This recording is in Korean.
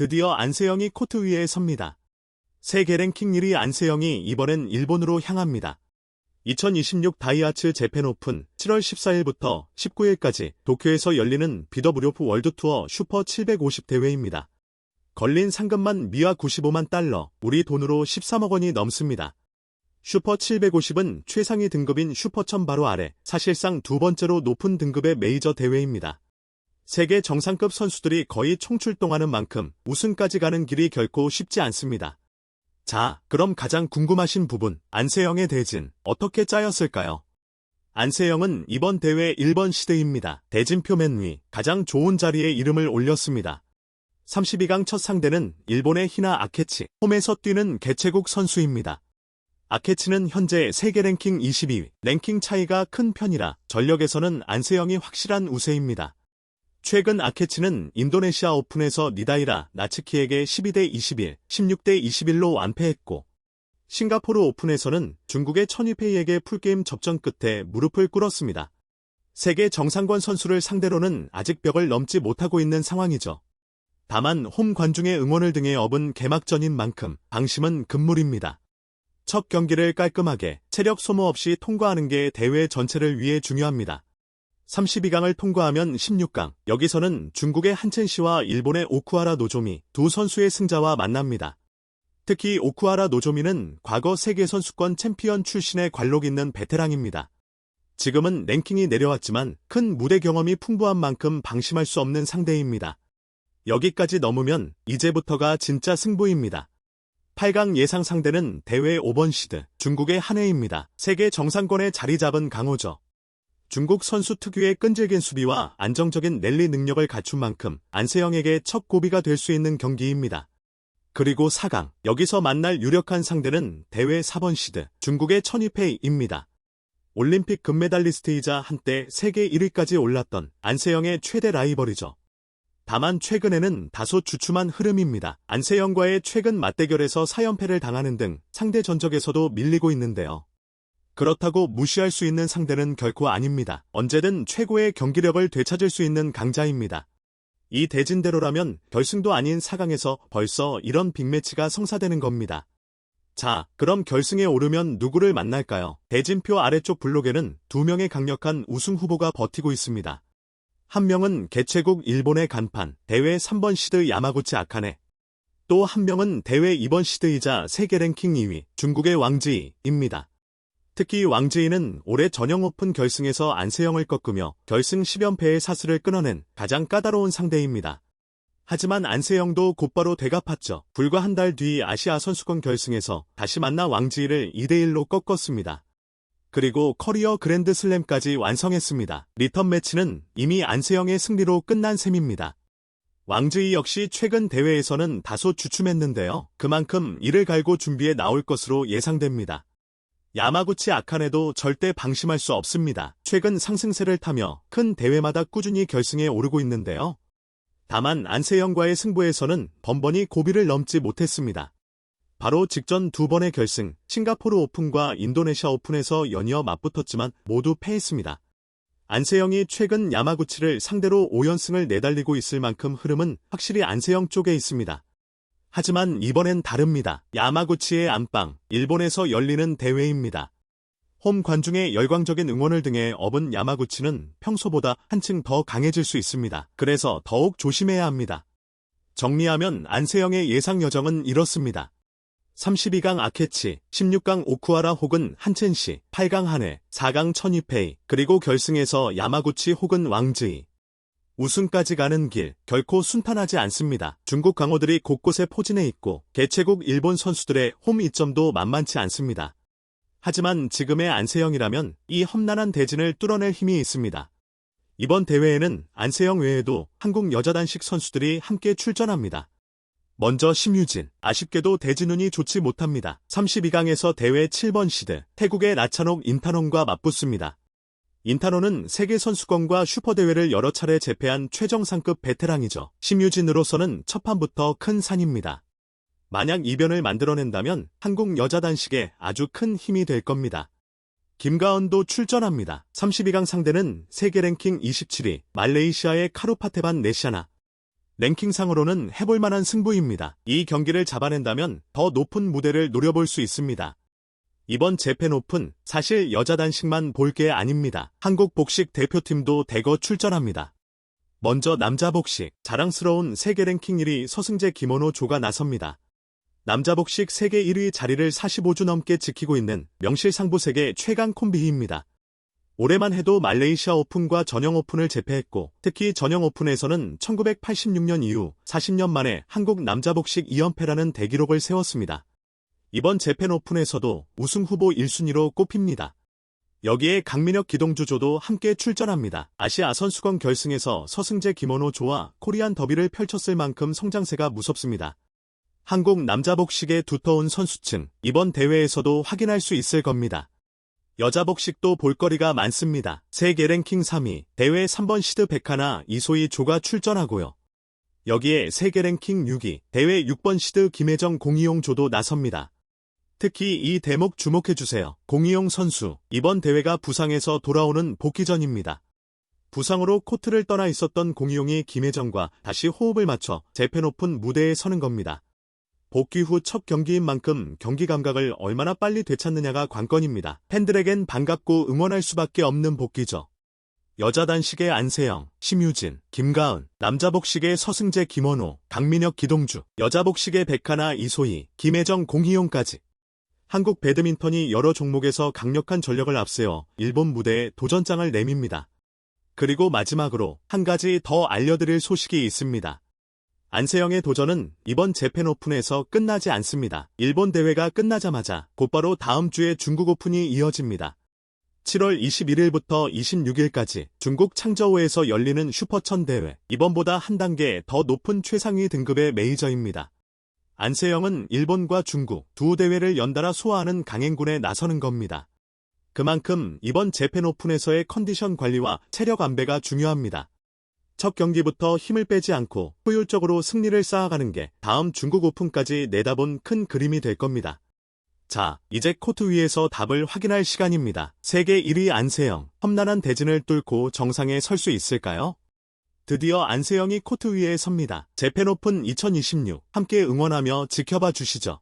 드디어 안세영이 코트 위에 섭니다. 세계 랭킹 1위 안세영이 이번엔 일본으로 향합니다. 2026 다이하츠 재팬 오픈 7월 14일부터 19일까지 도쿄에서 열리는 BWF 월드투어 슈퍼 750 대회입니다. 걸린 상금만 미화 95만 달러, 우리 돈으로 13억 원이 넘습니다. 슈퍼 750은 최상위 등급인 슈퍼1000 바로 아래, 사실상 두 번째로 높은 등급의 메이저 대회입니다. 세계 정상급 선수들이 거의 총출동하는 만큼 우승까지 가는 길이 결코 쉽지 않습니다. 자, 그럼 가장 궁금하신 부분, 안세영의 대진, 어떻게 짜였을까요? 안세영은 이번 대회 1번 시드입니다. 대진표 맨 위, 가장 좋은 자리에 이름을 올렸습니다. 32강 첫 상대는 일본의 히나 아케치, 홈에서 뛰는 개최국 선수입니다. 아케치는 현재 세계 랭킹 22위, 랭킹 차이가 큰 편이라 전력에서는 안세영이 확실한 우세입니다. 최근 아케치는 인도네시아 오픈에서 니다이라 나츠키에게 12대 21, 16대 21로 완패했고, 싱가포르 오픈에서는 중국의 천위페이에게 풀게임 접전 끝에 무릎을 꿇었습니다. 세계 정상권 선수를 상대로는 아직 벽을 넘지 못하고 있는 상황이죠. 다만 홈 관중의 응원을 등에 업은 개막전인 만큼 방심은 금물입니다. 첫 경기를 깔끔하게 체력 소모 없이 통과하는 게 대회 전체를 위해 중요합니다. 32강을 통과하면 16강, 여기서는 중국의 한첸 씨와 일본의 오쿠하라 노조미 두 선수의 승자와 만납니다. 특히 오쿠하라 노조미는 과거 세계선수권 챔피언 출신의 관록 있는 베테랑입니다. 지금은 랭킹이 내려왔지만 큰 무대 경험이 풍부한 만큼 방심할 수 없는 상대입니다. 여기까지 넘으면 이제부터가 진짜 승부입니다. 8강 예상 상대는 대회 5번 시드, 중국의 한해입니다. 세계 정상권에 자리 잡은 강호죠. 중국 선수 특유의 끈질긴 수비와 안정적인 랠리 능력을 갖춘 만큼 안세영에게 첫 고비가 될 수 있는 경기입니다. 그리고 4강, 여기서 만날 유력한 상대는 대회 4번 시드, 중국의 천위페이입니다. 올림픽 금메달리스트이자 한때 세계 1위까지 올랐던 안세영의 최대 라이벌이죠. 다만 최근에는 다소 주춤한 흐름입니다. 안세영과의 최근 맞대결에서 4연패를 당하는 등 상대 전적에서도 밀리고 있는데요. 그렇다고 무시할 수 있는 상대는 결코 아닙니다. 언제든 최고의 경기력을 되찾을 수 있는 강자입니다. 이 대진대로라면 결승도 아닌 4강에서 벌써 이런 빅매치가 성사되는 겁니다. 자, 그럼 결승에 오르면 누구를 만날까요? 대진표 아래쪽 블록에는 2명의 강력한 우승 후보가 버티고 있습니다. 한 명은 개최국 일본의 간판, 대회 3번 시드 야마구치 아카네. 또 한 명은 대회 2번 시드이자 세계 랭킹 2위, 중국의 왕지이입니다. 특히 왕지이는 올해 전형 오픈 결승에서 안세영을 꺾으며 결승 10연패의 사슬을 끊어낸 가장 까다로운 상대입니다. 하지만 안세영도 곧바로 되갚았죠. 불과 한 달 뒤 아시아 선수권 결승에서 다시 만나 왕지이를 2대1로 꺾었습니다. 그리고 커리어 그랜드 슬램까지 완성했습니다. 리턴 매치는 이미 안세영의 승리로 끝난 셈입니다. 왕지이 역시 최근 대회에서는 다소 주춤했는데요. 그만큼 이를 갈고 준비해 나올 것으로 예상됩니다. 야마구치 아카네도 절대 방심할 수 없습니다. 최근 상승세를 타며 큰 대회마다 꾸준히 결승에 오르고 있는데요. 다만 안세영과의 승부에서는 번번이 고비를 넘지 못했습니다. 바로 직전 두 번의 결승, 싱가포르 오픈과 인도네시아 오픈에서 연이어 맞붙었지만 모두 패했습니다. 안세영이 최근 야마구치를 상대로 5연승을 내달리고 있을 만큼 흐름은 확실히 안세영 쪽에 있습니다. 하지만 이번엔 다릅니다. 야마구치의 안방, 일본에서 열리는 대회입니다. 홈 관중의 열광적인 응원을 등에 업은 야마구치는 평소보다 한층 더 강해질 수 있습니다. 그래서 더욱 조심해야 합니다. 정리하면 안세영의 예상 여정은 이렇습니다. 32강 아케치, 16강 오쿠하라 혹은 한첸시, 8강 한해, 4강 천위페이, 그리고 결승에서 야마구치 혹은 왕지이. 우승까지 가는 길, 결코 순탄하지 않습니다. 중국 강호들이 곳곳에 포진해 있고 개최국 일본 선수들의 홈 이점도 만만치 않습니다. 하지만 지금의 안세영이라면 이 험난한 대진을 뚫어낼 힘이 있습니다. 이번 대회에는 안세영 외에도 한국 여자 단식 선수들이 함께 출전합니다. 먼저 심유진, 아쉽게도 대진운이 좋지 못합니다. 32강에서 대회 7번 시드, 태국의 라차녹 인타논과 맞붙습니다. 인타논은 세계선수권과 슈퍼대회를 여러 차례 제패한 최정상급 베테랑이죠. 심유진으로서는 첫 판부터 큰 산입니다. 만약 이변을 만들어낸다면 한국 여자 단식에 아주 큰 힘이 될 겁니다. 김가은도 출전합니다. 32강 상대는 세계 랭킹 27위, 말레이시아의 카루파테반 네시아나. 랭킹상으로는 해볼 만한 승부입니다. 이 경기를 잡아낸다면 더 높은 무대를 노려볼 수 있습니다. 이번 재팬 오픈 사실 여자 단식만 볼 게 아닙니다. 한국 복식 대표팀도 대거 출전합니다. 먼저 남자 복식, 자랑스러운 세계 랭킹 1위 서승재 김원호 조가 나섭니다. 남자 복식 세계 1위 자리를 45주 넘게 지키고 있는 명실상부 세계 최강 콤비입니다. 올해만 해도 말레이시아 오픈과 전형 오픈을 제패했고 특히 전형 오픈에서는 1986년 이후 40년 만에 한국 남자 복식 2연패라는 대기록을 세웠습니다. 이번 재팬 오픈에서도 우승 후보 1순위로 꼽힙니다. 여기에 강민혁 기동주조도 함께 출전합니다. 아시아 선수권 결승에서 서승재 김원호 조와 코리안 더비를 펼쳤을 만큼 성장세가 무섭습니다. 한국 남자 복식의 두터운 선수층, 이번 대회에서도 확인할 수 있을 겁니다. 여자 복식도 볼거리가 많습니다. 세계 랭킹 3위, 대회 3번 시드 백하나 이소희 조가 출전하고요. 여기에 세계 랭킹 6위, 대회 6번 시드 김혜정 공이용 조도 나섭니다. 특히 이 대목 주목해주세요. 공이용 선수, 이번 대회가 부상에서 돌아오는 복귀전입니다. 부상으로 코트를 떠나 있었던 공이용이 김혜정과 다시 호흡을 맞춰 재팬 오픈 무대에 서는 겁니다. 복귀 후 첫 경기인 만큼 경기 감각을 얼마나 빨리 되찾느냐가 관건입니다. 팬들에겐 반갑고 응원할 수밖에 없는 복귀죠. 여자 단식의 안세영, 심유진, 김가은, 남자 복식의 서승재 김원호, 강민혁 기동주, 여자 복식의 백하나 이소희, 김혜정 공희용까지. 한국 배드민턴이 여러 종목에서 강력한 전력을 앞세워 일본 무대에 도전장을 내밉니다. 그리고 마지막으로 한 가지 더 알려드릴 소식이 있습니다. 안세영의 도전은 이번 재팬 오픈에서 끝나지 않습니다. 일본 대회가 끝나자마자 곧바로 다음 주에 중국 오픈이 이어집니다. 7월 21일부터 26일까지 중국 창저우에서 열리는 슈퍼천 대회, 이번보다 한 단계 더 높은 최상위 등급의 메이저입니다. 안세영은 일본과 중국 두 대회를 연달아 소화하는 강행군에 나서는 겁니다. 그만큼 이번 재팬 오픈에서의 컨디션 관리와 체력 안배가 중요합니다. 첫 경기부터 힘을 빼지 않고 효율적으로 승리를 쌓아가는 게 다음 중국 오픈까지 내다본 큰 그림이 될 겁니다. 자, 이제 코트 위에서 답을 확인할 시간입니다. 세계 1위 안세영, 험난한 대진을 뚫고 정상에 설 수 있을까요? 드디어 안세영이 코트 위에 섭니다. 재팬 오픈 2026 함께 응원하며 지켜봐 주시죠.